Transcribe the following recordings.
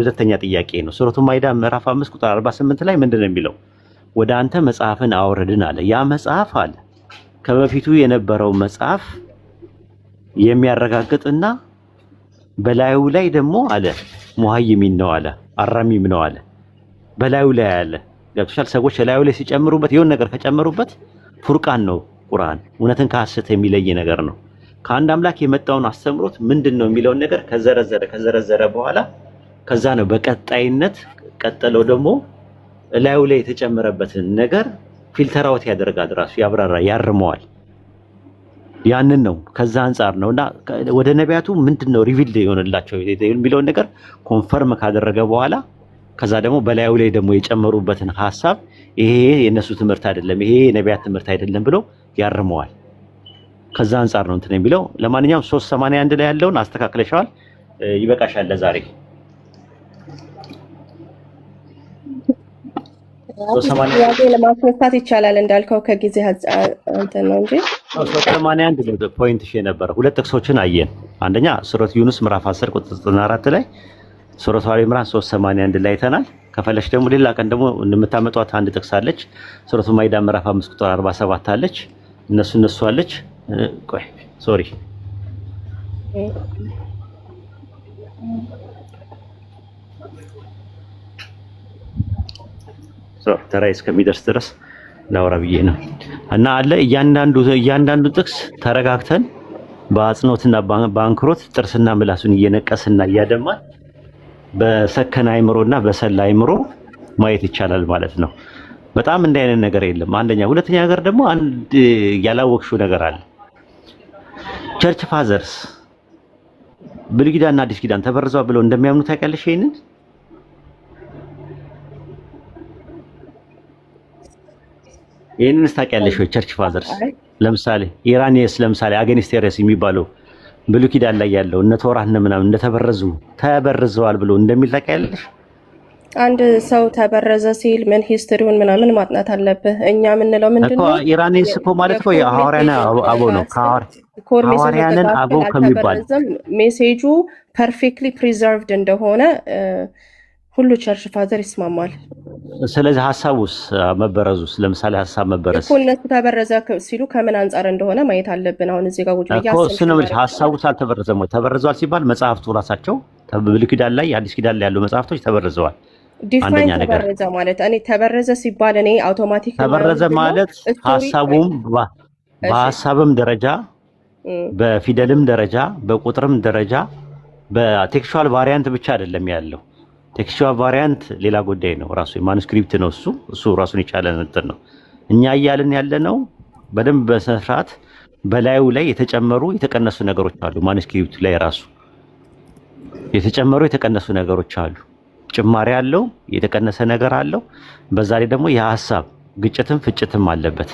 ሁለተኛ ጥያቄ ነው። ሱረቱ ማይዳ ምዕራፍ 5 ቁጥር 48 ላይ ምንድነው የሚለው? ወደ አንተ መጽሐፍን አወረድን አለ። ያ መጽሐፍ አለ ከበፊቱ የነበረው መጽሐፍ የሚያረጋግጥና በላዩ ላይ ደግሞ አለ ሙሃይሚን ነው አለ አራሚም ነው አለ። በላዩ ላይ አለ ገብቶሻል። ሰዎች በላዩ ላይ ሲጨምሩበት የሆነ ነገር ከጨመሩበት ፉርቃን ነው ቁርአን፣ እውነትን ከሐሰት የሚለይ ነገር ነው። ከአንድ አምላክ የመጣውን አስተምሮት ምንድነው የሚለውን ነገር ከዘረዘረ በኋላ ከዛ ነው በቀጣይነት ቀጠለው ደግሞ ላዩ ላይ የተጨመረበትን ነገር ፊልተር አውት ያደርጋል፣ ራሱ ያብራራ ያርመዋል። ያንን ነው ከዛ አንፃር ነውና ወደ ነቢያቱ ምንድነው ሪቪል ይሆንላቸው የሚለውን ነገር ኮንፈርም ካደረገ በኋላ ከዛ ደግሞ በላዩ ላይ ደግሞ የጨመሩበትን ሐሳብ ይሄ የነሱ ትምህርት አይደለም፣ ይሄ የነቢያት ትምህርት አይደለም ብሎ ያርመዋል። ከዛ አንፃር ነው እንትን የሚለው። ለማንኛውም 381 ላይ ያለውን አስተካክለሻል፣ ይበቃሻል ለዛሬ። ጥያቄ ለማስነሳት ይቻላል እንዳልከው ከጊዜ እንትን ነው እንጂ 381 ፖይንት የነበረ ሁለት ጥቅሶችን አየን። አንደኛ ሱረት ዩኑስ ምዕራፍ 10 ቁጥር 94 ላይ፣ ሱረት አሊ ኢምራን 381 ላይ አይተናል። ከፈለሽ ደግሞ ሌላ ቀን ደግሞ እንደምታመጧት አንድ ጥቅስ አለች። ሱረቱ ማይዳ ምዕራፍ 5 ቁጥር 47 አለች። እነሱ አለች። ቆይ ሶሪ ተራይ እስከሚደርስ ድረስ ላውራ ብዬ ነው እና አለ እያንዳንዱ ጥቅስ ተረጋግተን በአጽኖትና በአንክሮት ጥርስና ምላሱን እየነቀስና እያደማን በሰከነ አይምሮና በሰላ አይምሮ ማየት ይቻላል ማለት ነው። በጣም እንዲህ አይነት ነገር የለም። አንደኛ። ሁለተኛ ነገር ደግሞ አንድ ያላወቅሽው ነገር አለ። ቸርች ፋዘርስ ብሉይ ኪዳንና አዲስ ኪዳን ተበርዘዋል ብለው እንደሚያምኑ ታውቂያለሽ? ይሄንን ታውቂያለሽ ወይ? ቸርች ፋዘርስ ለምሳሌ ኢራኒየስ ለምሳሌ አገኒስቴሪየስ የሚባለው ብሉይ ኪዳን ላይ ያለው እነ ቶራህ እነ ምናምን ተበርዘዋል ብሎ እንደሚል ታውቂያለሽ? አንድ ሰው ተበረዘ ሲል ምን ሂስትሪውን ምናምን ማጥናት አለብህ። እኛ የምንለው ምንድነው ኢራኒየስ እኮ ማለት እኮ የሐዋርያና አቦ ነው። ሐዋርያንን አቦ ከሚባል ሜሴጁ ፐርፌክትሊ ፕሪዘርቭድ እንደሆነ ሁሉ ቸርች ፋዘር ይስማማል። ስለዚህ ሐሳቡስ መበረዙስ ለምሳሌ ሐሳብ መበረዝ እኮ እነሱ ተበረዘ ሲሉ ከምን አንፃር እንደሆነ ማየት አለብን። አሁን እዚህ ጋር ቁጭ ብዬ እኮ እሱ ነው ማለት ሐሳቡስ አልተበረዘም ወይ? ተበርዘዋል ሲባል መጽሐፍቱ ራሳቸው ብሉይ ኪዳን ላይ አዲስ ኪዳን ላይ ያሉ መጽሐፍቶች ተበርዘዋል። ዲፋይን ተበረዘ ማለት እኔ ተበረዘ ሲባል እኔ አውቶማቲክ ተበረዘ ማለት ሐሳቡም በሐሳብም ደረጃ በፊደልም ደረጃ በቁጥርም ደረጃ በቴክስቹዋል ቫሪያንት ብቻ አይደለም ያለው። ቴክስቹዋል ቫሪያንት ሌላ ጉዳይ ነው፣ ራሱ ማኑስክሪፕት ነው። እሱ ራሱን የቻለ እንትን ነው። እኛ እያልን ያለነው በደንብ በስርዓት በላዩ ላይ የተጨመሩ የተቀነሱ ነገሮች አሉ። ማኑስክሪፕቱ ላይ ራሱ የተጨመሩ የተቀነሱ ነገሮች አሉ። ጭማሪ አለው፣ የተቀነሰ ነገር አለው። በዛ ላይ ደግሞ የሐሳብ ግጭትም ፍጭትም አለበት።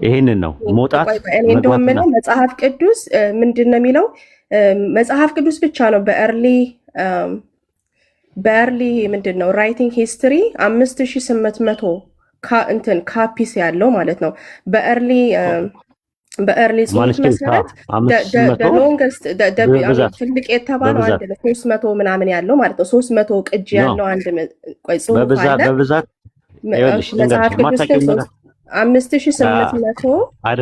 ይሄንን ነው መውጣት እንደውም መጽሐፍ ቅዱስ ምንድነው የሚለው? መጽሐፍ ቅዱስ ብቻ ነው በኤርሊ ምንድነው ራይቲንግ ሂስትሪ 5800 እንትን ካፒስ ያለው ማለት ነው። በኤርሊ ጽሑፍ መሰረት ሎንገስት ትልቅ የተባለው አንድ ነው 300 ምናምን ያለው ማለት ነው። 300 ቅጂ ያለው አንድ ጽሑፍ አለ በብዛት መጽሐፍ ቅዱስ 5800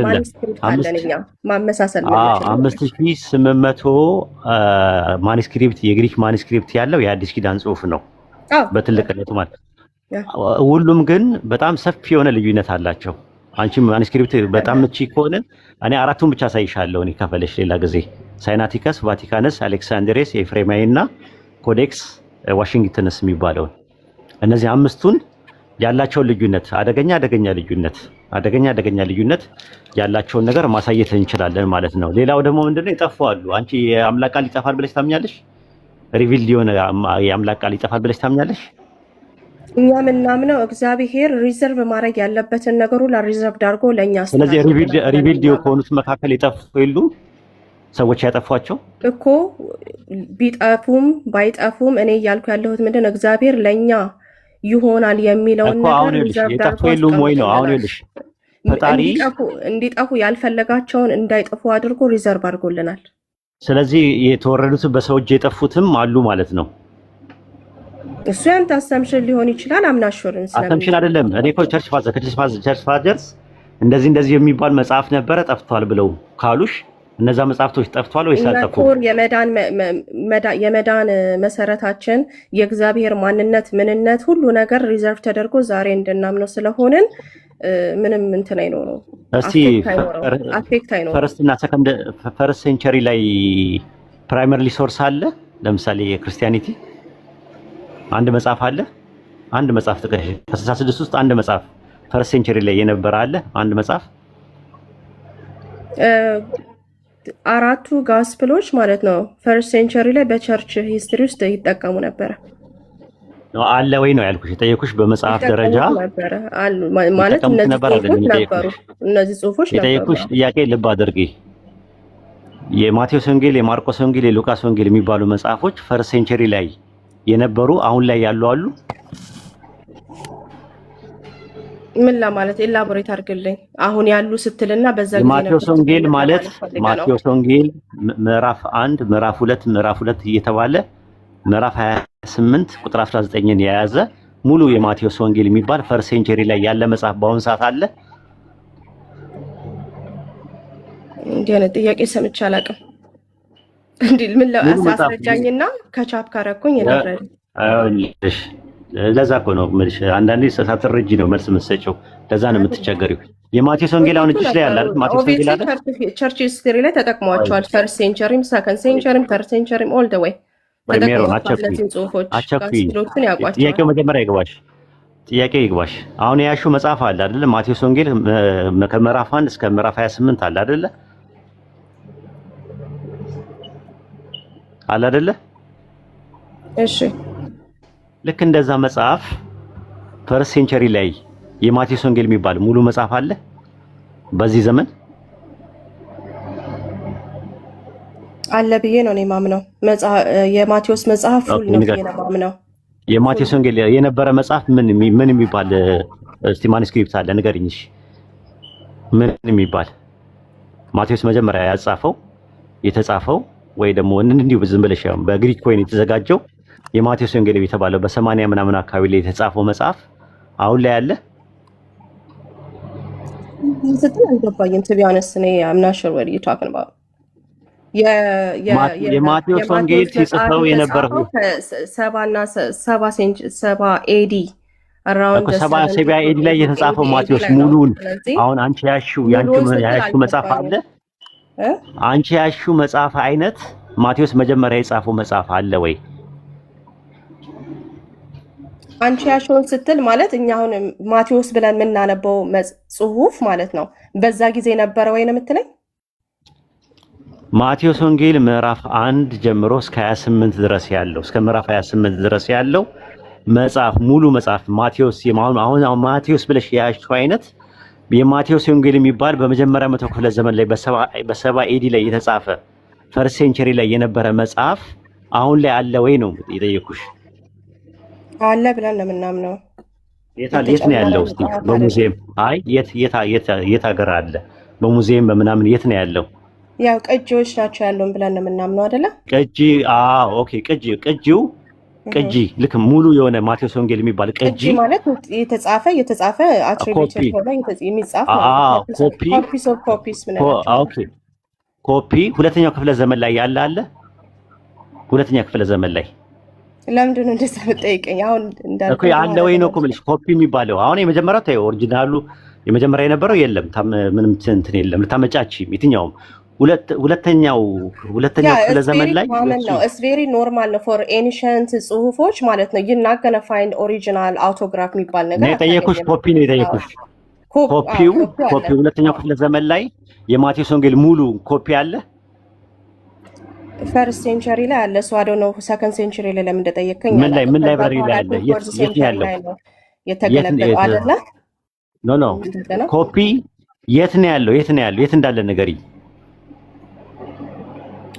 ማኑስክሪፕት አለን እኛ ማመሳሰል ነው። 5800 ማኑስክሪፕት የግሪክ ማኑስክሪፕት ያለው የአዲስ ኪዳን ጽሑፍ ነው በትልቅነቱ ማለት። ሁሉም ግን በጣም ሰፊ የሆነ ልዩነት አላቸው። አንቺ ማኑስክሪፕት በጣም ምቺ ከሆነ እኔ አራቱን ብቻ ሳይሻለሁ። እኔ ከፈለሽ ሌላ ጊዜ ሳይናቲከስ፣ ቫቲካንስ፣ አሌክሳንድሬስ፣ ኤፍሬማዊ እና ኮዴክስ ዋሽንግተንስ የሚባለውን እነዚህ አምስቱን ያላቸውን ልዩነት አደገኛ ልዩነት ያላቸውን ነገር ማሳየት እንችላለን ማለት ነው። ሌላው ደግሞ ምንድነው ይጠፋሉ። አንቺ የአምላክ ቃል ይጠፋል ብለሽ ታምኛለሽ? ሪቪል የሆነ የአምላክ ቃል ይጠፋል ብለሽ ታምኛለሽ? እኛ ምናምነው እግዚአብሔር ሪዘርቭ ማድረግ ያለበትን ነገር ሁሉ ሪዘርቭ አድርጎ ለኛ። ስለዚህ ሪቪል ከሆኑት መካከል የጠፉ የሉ ሰዎች ያጠፏቸው እኮ ቢጠፉም ባይጠፉም እኔ እያልኩ ያለሁት ምንድነው እግዚአብሔር ለኛ ይሆናል የሚለውን ነገር ሪዘርቭ አድርጎ የሉም ወይ ነው። አሁን ይልሽ ፈጣሪ እንዲጠፉ ያልፈለጋቸውን እንዳይጠፉ አድርጎ ሪዘርቭ አድርጎልናል። ስለዚህ የተወረዱት በሰው እጅ የጠፉትም አሉ ማለት ነው። እሱ ያንተ አሰምሽን ሊሆን ይችላል። አምናሹርን አሰምሽን አይደለም። እኔ እኮ ቸርች ፋዘርስ እንደዚህ የሚባል መጽሐፍ ነበረ ጠፍቷል ብለው ካሉሽ እነዛ መጽሐፍቶች ጠፍቷል ወይስ አልጠፉም? የመዳን መሰረታችን የእግዚአብሔር ማንነት ምንነት ሁሉ ነገር ሪዘርቭ ተደርጎ ዛሬ እንድናምነው ስለሆንን ምንም እንትን አይኖረው። እስቲ ፈርስትና ሰከንድ ፈርስት ሴንቸሪ ላይ ፕራይመሪ ሶርስ አለ። ለምሳሌ የክርስቲያኒቲ አንድ መጽሐፍ አለ። አንድ መጽሐፍ ጥቀሽ። ከ66 ውስጥ አንድ መጽሐፍ ፈርስት ሴንቸሪ ላይ የነበረ አለ። አንድ መጽሐፍ አራቱ ጋስፕሎች ማለት ነው ፈርስት ሴንቸሪ ላይ በቸርች ሂስትሪ ውስጥ ይጠቀሙ ነበረ። አለ ወይ ነው ያልኩሽ። የጠየኩሽ በመጽሐፍ ደረጃ ነበረ አሉ ማለት እነዚህ ጽሁፎች ነበሩ። የጠየኩሽ ጥያቄ ልብ አድርጊ። የማቴዎስ ወንጌል፣ የማርቆስ ወንጌል፣ የሉቃስ ወንጌል የሚባሉ መጽሐፎች ፈርስት ሴንቸሪ ላይ የነበሩ አሁን ላይ ያሉ አሉ? ምን ለማለት ኤላቦሬት አድርግልኝ። አሁን ያሉ ስትልና በዛ ጊዜ ማቴዎስ ወንጌል ማለት ማቴዎስ ወንጌል ምዕራፍ 1 ምዕራፍ 2 ምዕራፍ 2 እየተባለ ምዕራፍ 28 ቁጥር 19ን የያዘ ሙሉ የማቴዎስ ወንጌል የሚባል ፈርስት ሴንቸሪ ላይ ያለ መጽሐፍ በአሁን ሰዓት አለ? እንዲህ አይነት ጥያቄ ሰምቼ አላውቅም። እንዲህ ምን ለአስረጃኝና ከቻፕ ካረኩኝ ይነግረኝ። አይልሽ ለዛ እኮ ነው የምልሽ። አንዳንዴ ሳትረጂ ነው መልስ የምትሰጪው። ለዛ ነው የምትቸገሪው። የማቴዎስ ወንጌል አሁን እጅሽ ላይ አለ አይደል? ማቴዎስ ወንጌል አለ። ቸርች ሂስትሪ ላይ ተጠቅሟቸዋል። ፈርስት ሴንቸሪም፣ ሰከንድ ሴንቸሪም፣ ተርድ ሴንቸሪም ኦል ዘ ዌይ ጥያቄው መጀመሪያ ይግባሽ። ጥያቄ ይግባሽ። አሁን የያሹ መጽሐፍ አለ አይደለ? ማቴዎስ ወንጌል ከምዕራፍ 1 እስከ ምዕራፍ 28 አለ አይደለ? አለ አይደለ? እሺ። ልክ እንደዛ መጽሐፍ ፈርስት ሴንቸሪ ላይ የማቴዎስ ወንጌል የሚባል ሙሉ መጽሐፍ አለ በዚህ ዘመን አለ ብዬ ነው እኔ ማምነው። የማቴዎስ መጽሐፍ ሁሉ ነው ብዬ ነው ማምነው። የማቴዎስ ወንጌል የነበረ መጽሐፍ ምን የሚባል እስቲ ማኑስክሪፕት አለ ንገሪኝ። እሺ ምን የሚባል ማቴዎስ መጀመሪያ ያጻፈው የተጻፈው ወይ ደግሞ እንዲሁ ዝም ብለሽ በግሪክ ኮይን የተዘጋጀው የማቴዎስ ወንጌል የተባለው በ80 ምናምን አካባቢ ላይ የተጻፈው መጽሐፍ አሁን ላይ አለ? ስትል አልገባኝም። to be honest እኔ I'm not sure what you talking about። የማቴዎስ ወንጌል ሲጽፈው የነበረው ሰባ ኤዲ አራውንድ ሰባ ኤዲ ላይ የተጻፈው ማቴዎስ ሙሉን አሁን አንቺ ያሽው መጽሐፍ አለ? አንቺ ያሽው መጽሐፍ አይነት ማቴዎስ መጀመሪያ የጻፈው መጽሐፍ አለ ወይ? አንቺ ያሽውን ስትል ማለት እኛ አሁን ማቴዎስ ብለን የምናነበው ጽሁፍ ማለት ነው በዛ ጊዜ ነበረ ወይ ነው የምትለኝ? ማቴዎስ ወንጌል ምዕራፍ 1 ጀምሮ እስከ 28 ድረስ ያለው እስከ ምዕራፍ 28 ድረስ ያለው መጽሐፍ ሙሉ መጽሐፍ ማቴዎስ አሁን ማቴዎስ ብለሽ ያሽው አይነት የማቴዎስ ወንጌል የሚባል በመጀመሪያ መቶ ክፍለ ዘመን ላይ በሰባ ኤዲ ላይ የተጻፈ ፈርስት ሴንቸሪ ላይ የነበረ መጽሐፍ አሁን ላይ አለ ወይ ነው የጠየኩሽ። አለ ብለን ነው የምናምነው። የት ነው ያለው? እስቲ በሙዚየም አይ የት ሀገር አለ? በሙዚየም በምናምን የት ነው ያለው? ያው ቅጂዎች ናቸው ያለውን ብለን ነው የምናምነው አይደለ? ቅጂ ኦኬ። ቅጂ ልክ ሙሉ የሆነ ማቴዎስ ወንጌል የሚባል ቅጂ ማለት የተጻፈ አትሪቢዩትድ ሆነ የሚጻፍ ኮፒ ሁለተኛው ክፍለ ዘመን ላይ ያለ አለ። ሁለተኛ ክፍለ ዘመን ላይ ለምንድን ነው እንደዛ የምጠይቀኝ? አሁን እኮ ያለ ወይ ነው እኮ የምልሽ። ኮፒ የሚባለው አሁን የመጀመሪያው ታዩ ኦሪጂናሉ የመጀመሪያ የነበረው የለም። ምንም እንትን የለም። ልታመጫች የትኛውም ሁለተኛው ክፍለ ዘመን ላይ ነው። ኢትስ ቬሪ ኖርማል ነው ፎር ኤንሸንት ጽሁፎች ማለት ነው። you're ፋይንድ ኦሪጂናል አውቶግራፍ የሚባል ነገር ነው የጠየኩሽ። ኮፒ ነው የጠየኩሽ። ኮፒው ሁለተኛው ክፍለ ዘመን ላይ የማቴዎስ ወንጌል ሙሉ ኮፒ አለ። ፈርስት ሴንቸሪ ላይ አለ። ሶ አይ ዶንት ኖ ሰከንድ ሴንቸሪ ላይ ለምን እንደጠየቀኝ ምን ላይብረሪ ላይ አለ? የት ያለው የተገለበጠው አይደለ? ኖ ኮፒ የት ነው ያለው? የት እንዳለ ንገሪኝ።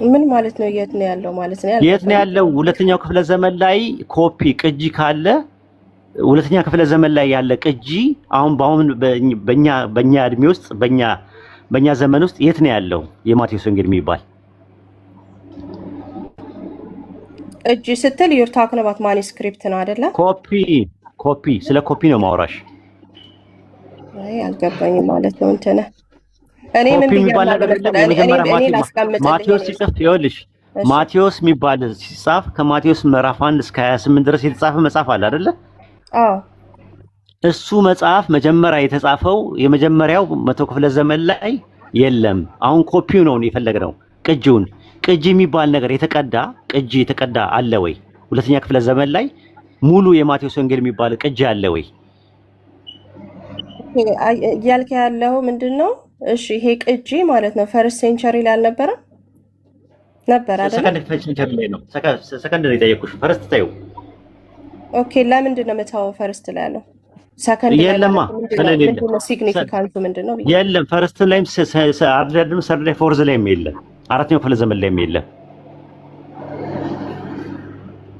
ምን ማለት ነው? የት ነው ያለው ማለት ነው? የት ነው ያለው? ሁለተኛው ክፍለ ዘመን ላይ ኮፒ ቅጂ ካለ ሁለተኛ ክፍለ ዘመን ላይ ያለ ቅጂ አሁን በእኛ እድሜ ውስጥ በእኛ ዘመን ውስጥ የት ነው ያለው የማቴዎስ ወንጌል የሚባል? ቅጂ ስትል ዩር ታክን አባት ማኒስክሪፕት ነው አይደለ? ኮፒ ስለ ኮፒ ነው ማውራሽ። አይ አልገባኝም ማለት ነው እንትን እኔ ምን የሚባል ነገር የለም። የመጀመሪያ ማቴዎስ ሲጽፍ ይኸውልሽ ማቴዎስ የሚባል ሲጻፍ ከማቴዎስ ምዕራፍ 1 እስከ 28 ድረስ የተጻፈ መጽሐፍ አለ አይደለ? አዎ እሱ መጽሐፍ መጀመሪያ የተጻፈው የመጀመሪያው 100 ክፍለ ዘመን ላይ የለም። አሁን ኮፒው ነው የፈለግነው ቅጂውን። ቅጂ የሚባል ነገር የተቀዳ አለ ወይ? ሁለተኛ ክፍለ ዘመን ላይ ሙሉ የማቴዎስ ወንጌል የሚባል ቅጂ አለ ወይ? እያልክ ያለው ምንድነው? እሺ ይሄ ቅጂ ማለት ነው ፈርስት ሴንቸሪ ላይ አልነበረም ነበር አይደል? ሰከንድ ሴንቸሪ ላይ ነው። ሰከንድ ነው የጠየቁሽ። ፈርስት ታዩ። ኦኬ ለምንድን ነው የምታወው ፈርስት ላይ ያለው? ሰከንድ ላይ የለማ ምንድነው ሲግኒፊካንቱ ምንድነው? የለም ፈርስት ላይም አርደም ሰርድ ላይ ፎርዝ ላይም የለም። አራተኛው ክፍለ ዘመን ላይም የለም።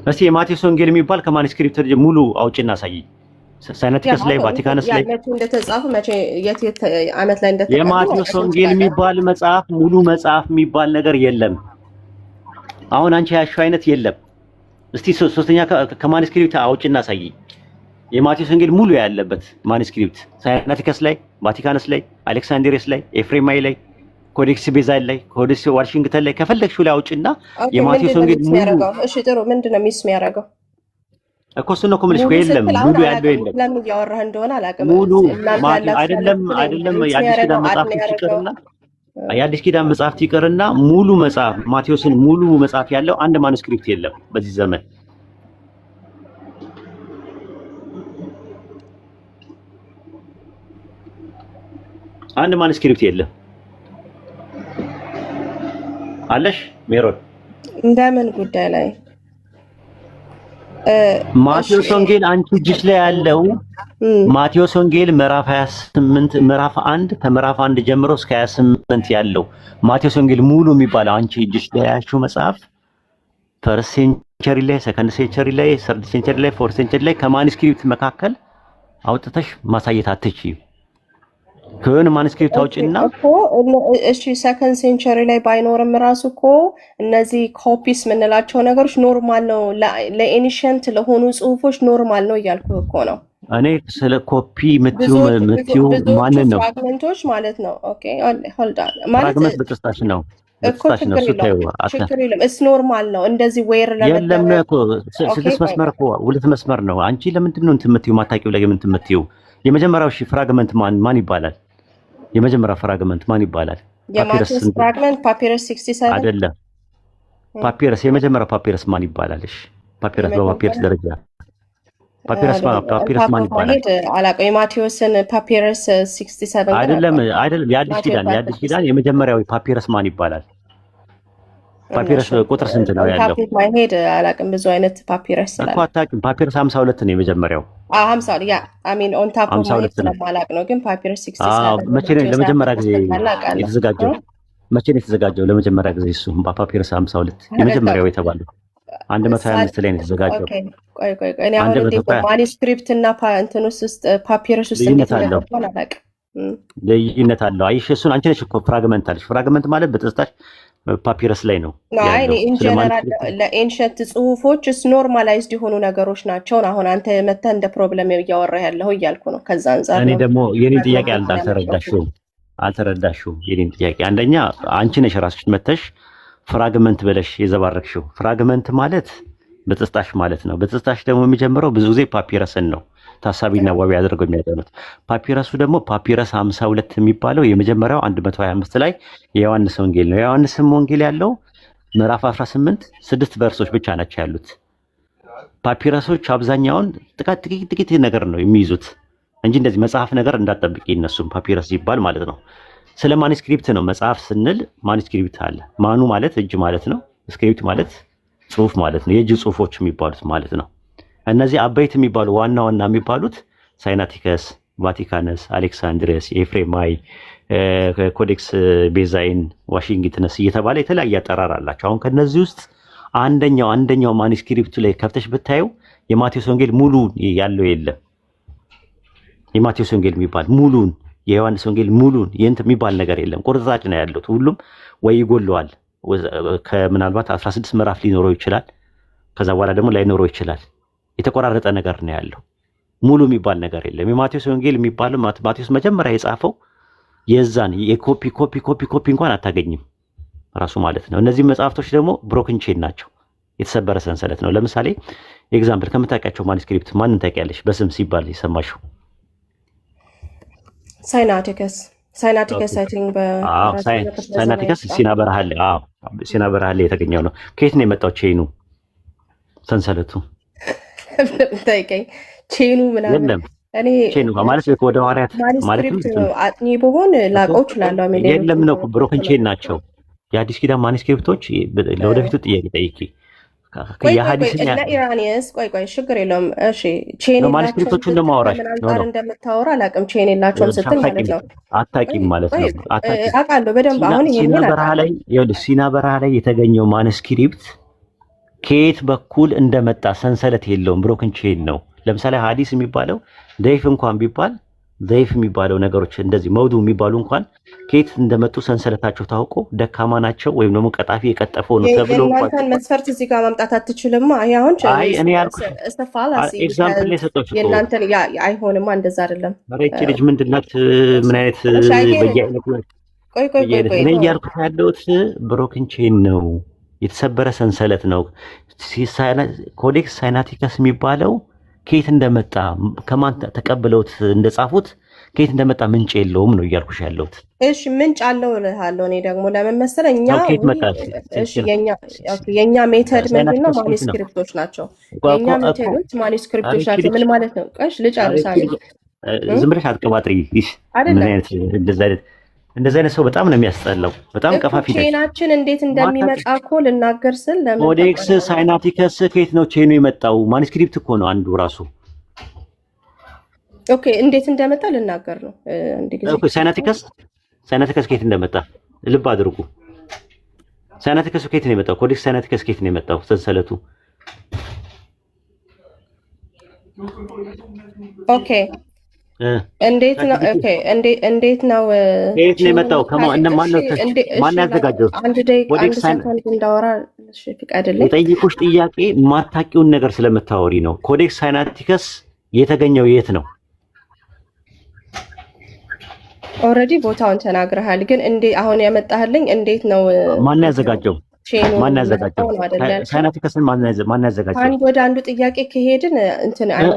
እስቲ የማቴዎስ ወንጌል የሚባል ከማኑስክሪፕት ሙሉ አውጪና አሳይ። ሳይናቲከስ ላይ ቫቲካንስ ላይ እንደተጻፈ መቼ የት ዓመት ላይ እንደተጻፈ የማቴዎስ ወንጌል የሚባል መጽሐፍ ሙሉ መጽሐፍ የሚባል ነገር የለም። አሁን አንቺ ያልሽው አይነት የለም። እስቲ ሶስተኛ ከማኑስክሪፕት አውጪና አሳይ። የማቴዎስ ወንጌል ሙሉ ያለበት ማኑስክሪፕት ሳይናቲከስ ላይ፣ ቫቲካንስ ላይ፣ አሌክሳንድሪያስ ላይ፣ ኤፍሬማይ ላይ፣ ኮዴክስ ቤዛይል ላይ፣ ኮዴክስ ዋሽንግተን ላይ ከፈለግሽው ላይ አውጪና የማቴዎስ ወንጌል ሙሉ። እሺ ጥሩ። ምንድነው ሚስ የሚያደርገው እኮ እሱን ነው የምልሽ። የለም ሙሉ ያለው የለም። ለምን እያወራህ እንደሆነ አላውቅም። ሙሉ አይደለም የአዲስ ኪዳን መጽሐፍት ይቅርና የአዲስ ኪዳን መጽሐፍት ይቅርና ሙሉ መጽሐፍ ማቴዎስን ሙሉ መጽሐፍ ያለው አንድ ማኑስክሪፕት የለም በዚህ ዘመን። አንድ ማኑስክሪፕት የለም። አለሽ ሜሮን? እንደምን ጉዳይ ላይ ማቴዎስ ወንጌል አንቺ እጅሽ ላይ ያለው ማቴዎስ ወንጌል ምዕራፍ 28 ምዕራፍ 1 ከምዕራፍ 1 ጀምሮ እስከ 28 ያለው ማቴዎስ ወንጌል ሙሉ የሚባለው አንቺ እጅሽ ላይ ያልሽው መጽሐፍ ፈርስት ሴንቸሪ ላይ፣ ሰከንድ ሴንቸሪ ላይ፣ ሰርድ ሴንቸሪ ላይ፣ ፎርት ሴንቸሪ ላይ ከማኑስክሪፕት መካከል አውጥተሽ ማሳየት አትችይም። ከሆነ ማኑስክሪፕት አውጪና እሺ ሰከንድ ሴንቸሪ ላይ ባይኖርም ራሱ እኮ እነዚህ ኮፒስ የምንላቸው ነገሮች ኖርማል ነው፣ ለኤኒሸንት ለሆኑ ጽሁፎች ኖርማል ነው እያልኩ እኮ ነው። እኔ ስለ ኮፒ ምትዩ ማንን ነው? ፍራግመንቶች ማለት ነው። ኦኬ ሆልድ ኦን ፍራግመንት በጥስታሽ ነው ነው ችግር የለም። እስ ኖርማል ነው እንደዚህ ዌር የለም እኮ ስድስት መስመር እኮ ሁለት መስመር ነው። አንቺ ለምንድን ነው እንትን የምትይው? ማታውቂው ላይ እንትን የምትይው የመጀመሪያው ፍራግመንት ማን ይባላል? የመጀመሪያው ፍራግመንት ማን ይባላል? የማቴዎስ ፍራግመንት ፓፒረስ 67 አይደለም። ፓፒረስ የመጀመሪያው ፓፒረስ ማን ይባላል? እሺ ፓፒረስ በፓፒረስ ደረጃ ፓፒረስ ማን ይባላል? አላውቀውም። የማቴዎስን ፓፒረስ 67 አይደለም። የአዲስ ኪዳን የመጀመሪያው ፓፒረስ ማን ይባላል? ፓፒረስ ቁጥር ስንት ነው ያለው? ማይሄድ አላውቅም። ብዙ አይነት ፓፒረስ ስላለ እኮ አታውቂም። ፓፒረስ 52 ነው የመጀመሪያው። 52 ያ አሚን ኦን ታፕ ኦፍ ማይ ስለማላውቅ ነው። ግን ፓፒረስ 67 መቼ ነው ለመጀመሪያ ጊዜ የተዘጋጀው? መቼ ነው የተዘጋጀው ለመጀመሪያ ጊዜ? እሱ ፓፒረስ 52 የመጀመሪያው የተባለው 125 ላይ ነው የተዘጋጀው። ቆይ እኔ አሁን እንዴት ማኑስክሪፕት እና እንትኑስ ውስጥ ፓፒረስ ውስጥ እንዴት እንደሆነ አላውቅም። ልዩነት አለው። አይሽ እሱን አንቺ ነሽ እኮ ፍራግመንት አለሽ። ፍራግመንት ማለት በጥስታሽ ፓፒረስ ላይ ነው ያለው። ኢንጀነራል ለኤንሸንት ጽሁፎች ኖርማላይዝድ የሆኑ ነገሮች ናቸው። አሁን አንተ መተህ እንደ ፕሮብለም እያወራህ ያለው እያልኩ ነው። ከዛ አንፃር እኔ ደግሞ የኔን ጥያቄ አልተረዳሽውም። የኔን ጥያቄ አንደኛ አንቺ ነሽ ራስሽ መተሽ ፍራግመንት ብለሽ የዘባረክሽው። ፍራግመንት ማለት በጥስጣሽ ማለት ነው። በጥስጣሽ ደግሞ የሚጀምረው ብዙ ጊዜ ፓፒረስን ነው ታሳቢና ዋቢ አድርገው የሚያደርጉት። ፓፒረሱ ደግሞ ፓፒረስ 52 የሚባለው የመጀመሪያው 125 ላይ የዮሐንስ ወንጌል ነው። የዮሐንስም ወንጌል ያለው ምዕራፍ 18 6 ቨርሶች ብቻ ናቸው ያሉት። ፓፒረሶች አብዛኛውን ጥቂት ነገር ነው የሚይዙት እንጂ እንደዚህ መጽሐፍ ነገር እንዳትጠብቂ። እነሱም ፓፒረስ ይባል ማለት ነው። ስለ ማኑስክሪፕት ነው። መጽሐፍ ስንል ማኑስክሪፕት አለ። ማኑ ማለት እጅ ማለት ነው። ስክሪፕት ማለት ጽሁፍ ማለት ነው። የእጅ ጽሁፎች የሚባሉት ማለት ነው። እነዚህ አበይት የሚባሉ ዋና የሚባሉት ሳይናቲከስ፣ ቫቲካንስ፣ አሌክሳንድሪያስ፣ ኤፍሬማይ፣ ኮዴክስ ቤዛይን፣ ዋሽንግተንስ እየተባለ የተለያየ አጠራር አላቸው። አሁን ከነዚህ ውስጥ አንደኛው ማኑስክሪፕቱ ላይ ከፍተሽ ብታየው የማቴዎስ ወንጌል ሙሉ ያለው የለም። የማቴዎስ ወንጌል የሚባል ሙሉን፣ የዮሐንስ ወንጌል ሙሉን የሚባል ነገር የለም። ቁርጥራጭ ነው ያለው። ሁሉም ወይ ይጎለዋል፣ ከምናልባት 16 ምዕራፍ ሊኖረው ይችላል ከዛ በኋላ ደግሞ ላይኖረው ይችላል። የተቆራረጠ ነገር ነው ያለው። ሙሉ የሚባል ነገር የለም። የማቴዎስ ወንጌል የሚባለው ማቴዎስ መጀመሪያ የጻፈው የዛን የኮፒ እንኳን አታገኝም ራሱ ማለት ነው። እነዚህ መጽሐፍቶች ደግሞ ብሮክን ቼን ናቸው፣ የተሰበረ ሰንሰለት ነው። ለምሳሌ ኤግዛምፕል ከምታውቂያቸው ማኑስክሪፕት ማንን ታውቂያለሽ? በስም ሲባል የሰማሽው? ሳይናቲከስ አይ ቲንክ ሳይናቲከስ ሲና በረሃ ላይ የተገኘው ነው። ከየት ነው የመጣው ቼኑ ሰንሰለቱ? ታይቀኝ ቼኑ ምናምን የለም። እኔ ቼኑ ማለት ወደ ሐዋርያት ማለት አጥኚ በሆን ላቀው እችላለሁ። የለም ነው ብሮክን ቼን ናቸው የአዲስ ኪዳን ማኑስክሪፕቶች። ለወደፊቱ ጥያቄ ጠይቂ። የሐዲስና ኢራኒየስ ቆይ ችግር የለውም። እሺ ቼን ማኑስክሪፕቶቹን እንደማወራሽ ነው እንደምታወራ አላውቅም። ቼን የላቸውም ስትል ማለት ነው አታውቂም ማለት ነው። አውቃለሁ በደንብ። አሁን ሲና በረሃ ላይ የተገኘው ማኑስክሪፕት ከየት በኩል እንደመጣ ሰንሰለት የለውም፣ ብሮክን ቼን ነው። ለምሳሌ ሐዲስ የሚባለው ደይፍ እንኳን ቢባል ደይፍ የሚባለው ነገሮች እንደዚህ መውዱ የሚባሉ እንኳን ከየት እንደመጡ ሰንሰለታቸው ታውቆ ደካማ ናቸው ወይም ደግሞ ቀጣፊ የቀጠፈው ነው ተብሎ እንኳን መስፈርት እዚህ ጋር ማምጣት አትችልም። አሁን እኔ ያልኩሽ ኤግዛምፕል ላይ ሰጠሁሽ እኮ የእናንተ አይሆንማ፣ እንደዛ አይደለም። ረቺ ልጅ ምንድናት? ምን አይነት በየአይነት ቆይ እኔ እያልኩሽ ያለሁት ብሮክን ቼን ነው፣ የተሰበረ ሰንሰለት ነው። ኮዴክስ ሳይናቲከስ የሚባለው ከየት እንደመጣ ከማን ተቀብለውት እንደጻፉት ከየት እንደመጣ ምንጭ የለውም ነው እያልኩሽ ያለሁት። እሺ ምንጭ አለው እልሃለሁ። እኔ ደግሞ ለምን መሰለኝ የኛ ሜተድ ምንድነው? ማኑስክሪፕቶች ናቸው። የኛ ሜተዶች ማኑስክሪፕቶች ናቸው። ምን ማለት ነው? ቀሽ ልጨርስ። ዝም ብለሽ አትቀባጥሪ። እንደዚህ አይነት ሰው በጣም ነው የሚያስጠላው። በጣም ቀፋፊ ነው። ቼናችን እንዴት እንደሚመጣ እኮ ልናገር ስል ለምን ኮዴክስ ሳይናቲከስ ከየት ነው ቼኑ የመጣው? ማኑስክሪፕት እኮ ነው አንዱ ራሱ። ኦኬ እንዴት እንደመጣ ልናገር ነው። ኦኬ ሳይናቲከስ ከየት እንደመጣ ልብ አድርጉ። ሳይናቲከስ ከየት ነው የመጣው? ኮዴክስ ሳይናቲከስ ከየት ነው የመጣው? ሰንሰለቱ ኦኬ እንዴት ነው? ኦኬ እንዴት ነው ከየት ነው የመጣው? ማን ያዘጋጀው? አንድ ሰከንድ እንዳወራ ፍቃድልኝ። የጠይቁሽ ጥያቄ ማታውቂውን ነገር ስለምታወሪ ነው። ኮዴክስ ሳይናቲከስ የተገኘው የት ነው? ኦልሬዲ ቦታውን ተናግረሃል፣ ግን አሁን ያመጣህልኝ እንዴት ነው? ማን ያዘጋጀው? ሳይናቲከስን ማን ያዘጋጀው? አንድ ወደ አንዱ ጥያቄ ከሄድን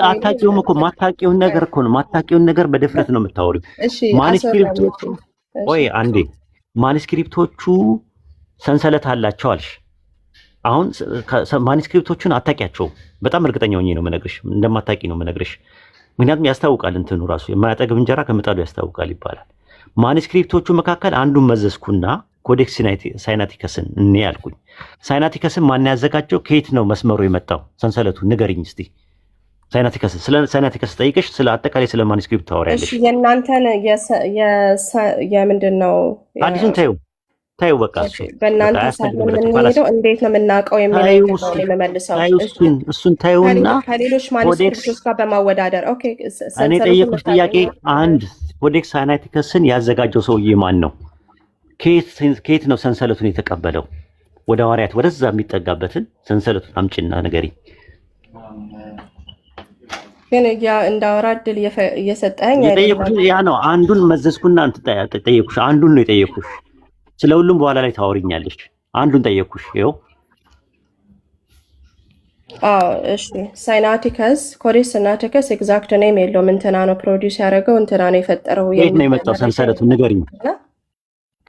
አታውቂውም እኮ ማታውቂውን ነገር እኮ ነው። ማታውቂውን ነገር በድፍረት ነው የምታወሪው። ማኑስክሪፕቶቹ አንዴ ማኑስክሪፕቶቹ ሰንሰለት አላቸው አልሽ። አሁን ማኑስክሪፕቶቹን አታውቂያቸውም። በጣም እርግጠኛ ሆኜ ነው የምነግርሽ፣ እንደማታውቂ ነው የምነግርሽ። ምክንያቱም ያስታውቃል፣ እንትኑ ራሱ የማያጠግብ እንጀራ ከምጣዱ ያስታውቃል ይባላል። ማኑስክሪፕቶቹ መካከል አንዱን መዘዝኩና ኮዴክስ ሳይናቲከስን እኔ ያልኩኝ። ሳይናቲከስን ማን ያዘጋጀው? ከየት ነው መስመሩ የመጣው? ሰንሰለቱ ንገሪኝ እስቲ። ስለ ሳይናቲከስ ጠይቀሽ ስለ አጠቃላይ ስለ ማኑስክሪፕት ታወሪያለሽ። እሺ የእናንተን የምንድን ነው አዲሱን ታዩ በቃ በእናንተ ሳይሆን የምንሄደው እንዴት ነው የምናውቀው የሚለው ነው የምመልሰው። እሱን ታዩና ከሌሎች ማኑስክሪፕቶች ጋር በማወዳደር ኦኬ። እኔ ጠየቁሽ ጥያቄ አንድ ኮዴክስ ሳይናቲከስን ያዘጋጀው ሰውዬ ማን ነው? ከየት ነው ሰንሰለቱን የተቀበለው? ወደ ሐዋርያት ወደዛ የሚጠጋበትን ሰንሰለቱን አምጪና ንገሪ። ግን እንዳወራ እድል እየሰጠኸኝ አይደለም። ያ ነው አንዱን መዘዝኩና ጠየኩሽ። አንዱን ነው የጠየኩሽ። ስለ ሁሉም በኋላ ላይ ታወሪኛለሽ። አንዱን ጠየኩሽ። ይኸው እሺ። ሳይናቲከስ ኮዴክስ ሳይናቲከስ ኤግዛክት ኔም የለውም። እንትና ነው ፕሮዲውስ ያደረገው፣ እንትና ነው የፈጠረው። ከየት ነው የመጣው ሰንሰለቱ ንገሪኝ።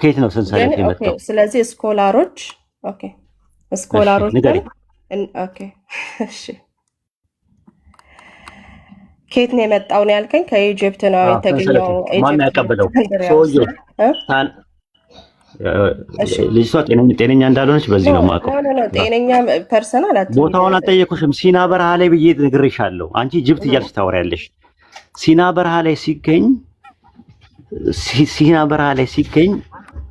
ከየት ነው ሰንሰለት የመጣው? ስለዚህ ስኮላሮች ንገሪኝ። እሺ ከየት ነው የመጣው ነው ያልከኝ? ከኢጅፕት ነው የተገኘው። ማን ያቀበለው? ሰውዬው ልጅቷ ጤነኛ እንዳልሆነች በዚህ ነው የማውቀው። ጤነኛ ፐርሰናል ቦታውን አልጠየኩሽም። ሲና በረሃ ላይ ብዬ ነግሬሻለሁ። አንቺ ኢጅፕት እያልሽ ታወሪያለሽ። ሲና በረሃ ላይ ሲገኝ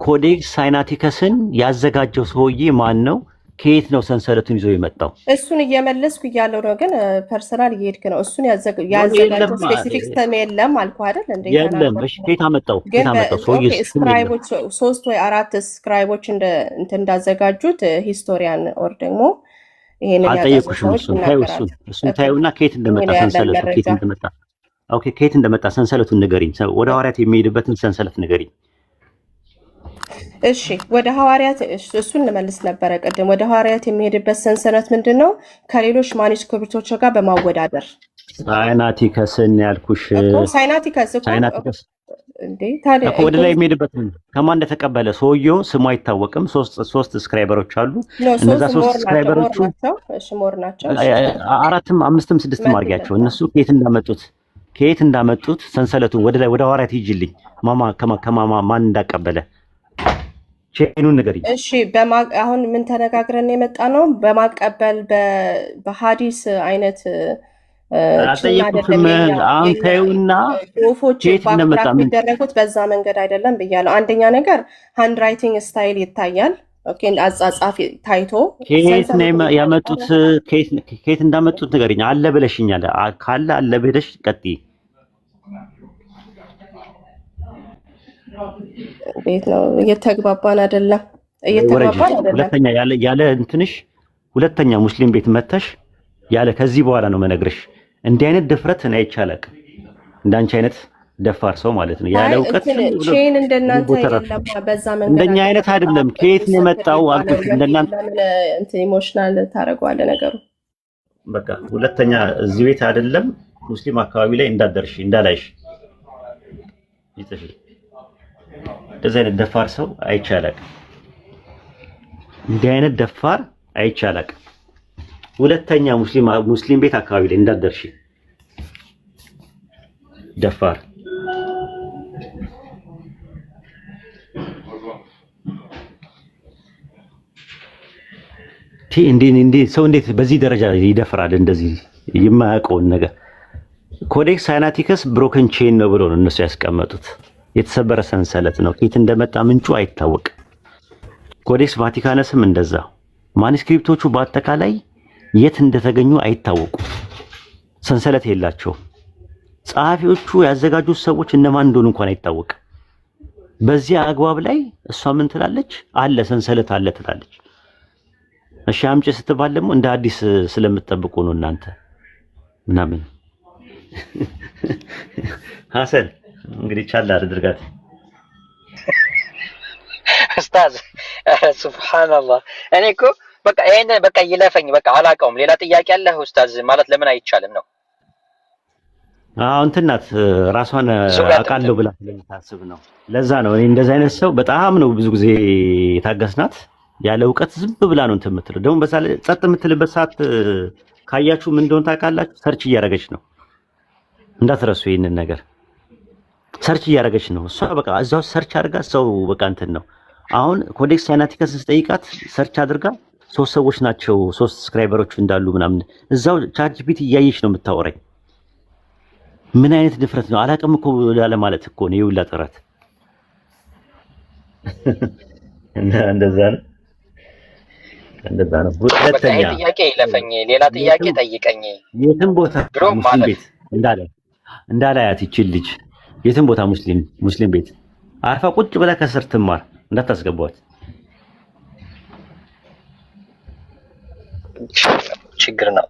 ኮዴክስ ሳይናቲከስን ያዘጋጀው ሰውዬ ማን ነው? ከየት ነው ሰንሰለቱን ይዞ የመጣው? እሱን እየመለስኩ እያለው ነው፣ ግን ፐርሰናል እየሄድክ ነው። እሱን ያዘጋጀው ስፔሲፊክ ስም የለም አልኩህ አይደል እንዴ? የለም። እሺ ከየት አመጣው? ሰውዬ ስክራይቦች 3 ወይ 4 ስክራይቦች እንዳዘጋጁት ሂስቶሪያን ኦር ደግሞ ይሄንን ያጠኑ አልጠየኩሽም። ሰዎች እሱን ታዩ፣ ይናገራሉ። እሱን ታዩና ከየት እንደመጣ ይሄን ያለን ሰንሰለቱ ከየት መረጃ እንደመጣ ኦኬ፣ ከየት እንደመጣ ሰንሰለቱን ንገሪኝ። ወደ ሐዋርያት የሚሄድበትን ሰንሰለት ንገሪኝ። እሺ ወደ ሐዋርያት እሱን ልመልስ ነበረ ቅድም። ወደ ሐዋርያት የሚሄድበት ሰንሰለት ምንድን ነው? ከሌሎች ማኒስክሪፕቶች ጋር በማወዳደር ሳይናቲከስን ያልኩሽ እኮ ሳይናቲከስ እኮ ሳይናቲከስ እንዴ ታዲያ እኮ ወደ ላይ የሚሄድበትን ከማን እንደተቀበለ ሰውየው ስሙ አይታወቅም። ሶስት ስክራይበሮች አሉ። እነዛ ሶስት ስክራይበሮቹ ሞር ናቸው። አራትም አምስትም ስድስትም አድርጊያቸው። እነሱ ከየት እንዳመጡት ሰንሰለቱን ወደ ላይ ወደ ሐዋርያት ይጅልኝ። ከማማ ማን እንዳቀበለ ቼኑን ንገሪኝ። እሺ አሁን ምን ተነጋግረን የመጣ ነው? በማቀበል በሐዲስ አይነት አልጠየኩሽም። አሁን ተይውና ጽሁፎች ባክግራፍ የሚደረጉት በዛ መንገድ አይደለም ብያለሁ። አንደኛ ነገር ሃንድ ራይቲንግ ስታይል ይታያል። ኦኬ አጻጻፍ ታይቶ ከየት ነው ያመጡት? ከየት እንዳመጡት ንገሪኝ። አለ ብለሽኛል። ካለ አለ ብለሽ ቀጥይ። ቤት ነው እየተግባባን አይደለም፣ እየተግባባን አይደለም። ሁለተኛ ያለ እንትንሽ ሁለተኛ ሙስሊም ቤት መተሽ ያለ ከዚህ በኋላ ነው መነግርሽ። እንዲህ አይነት ድፍረት እኔ አይቻልም። እንዳንቺ አይነት ደፋር ሰው ማለት ነው ያለ እውቀት ቼን እንደናንተ የለም። በዛ መንገድ እንደኛ አይነት አይደለም። ከየት ነው የመጣው አልኩሽ። እንደናንተ እንትን ኢሞሽናል ታደርገዋለህ ነገሩ። በቃ ሁለተኛ እዚህ ቤት አይደለም ሙስሊም አካባቢ ላይ እንዳደርሽ እንዳላይሽ ይጥሽ። እንደዚህ አይነት ደፋር ሰው አይቻልም። እንዲህ አይነት ደፋር አይቻልም። ሁለተኛ ሙስሊም ቤት አካባቢ ላይ እንዳደርሽ ደፋር። እንዴ ሰው እንዴት በዚህ ደረጃ ይደፍራል? እንደዚህ የማያውቀውን ነገር። ኮዴክስ ሳይናቲከስ ብሮከን ቼን ነው ብሎ ነው እነሱ ያስቀመጡት። የተሰበረ ሰንሰለት ነው። ከየት እንደመጣ ምንጩ አይታወቅም። ኮዴክስ ቫቲካነስም እንደዛ። ማኑስክሪፕቶቹ በአጠቃላይ የት እንደተገኙ አይታወቁም። ሰንሰለት የላቸውም። ጸሐፊዎቹ ያዘጋጁት ሰዎች እነማን እንደሆኑ እንኳን አይታወቅም። በዚህ አግባብ ላይ እሷ ምን ትላለች? አለ ሰንሰለት አለ ትላለች። እሺ አምጪ ስትባል ደግሞ እንደ አዲስ ስለምትጠብቁ ነው እናንተ ምናምን። ሐሰን እንግዲህ ቻል አድርጋት ኡስታዝ። ሱብሃንአላህ እኔ እኮ በቃ ይሄን በቃ ይለፈኝ በቃ አላውቀውም። ሌላ ጥያቄ አለ ኡስታዝ? ማለት ለምን አይቻልም ነው? አዎ እንትን ናት ራሷን አውቃለሁ ብላ ስለምታስብ ነው። ለዛ ነው እኔ እንደዚህ አይነት ሰው በጣም ነው ብዙ ጊዜ የታገስናት። ያለ እውቀት ዝም ብላ ነው እንትን የምትለው። ደግሞ በዛ ላይ ጸጥ የምትልበት ሰዓት ካያችሁ ምን እንደሆነ ታውቃላችሁ? ሰርች እያደረገች ነው። እንዳትረሱ ይሄንን ነገር። ሰርች እያደረገች ነው እሷ። በቃ እዛው ሰርች አድርጋ ሰው በቃ እንትን ነው። አሁን ኮዴክስ ሳይናቲከስ ስጠይቃት ሰርች አድርጋ ሶስት ሰዎች ናቸው ሶስት ስክራይበሮች እንዳሉ ምናምን እዛው ቻትጂፒቲ እያየች ነው የምታወራኝ። ምን አይነት ድፍረት ነው? አላውቅም እኮ ያለ ማለት እኮ ነው የውላ ጥረት። እንደዛ ነው። ሁለተኛ ጥያቄ ይለፈኝ፣ ሌላ ጥያቄ ጠይቀኝ። የትም ቦታ ሙስሊም ቤት እንዳላያት ይችል ልጅ የትም ቦታ ሙስሊም ቤት አርፋ ቁጭ ብላ ከስር ትማር፣ እንዳታስገቧት። ችግር ነው።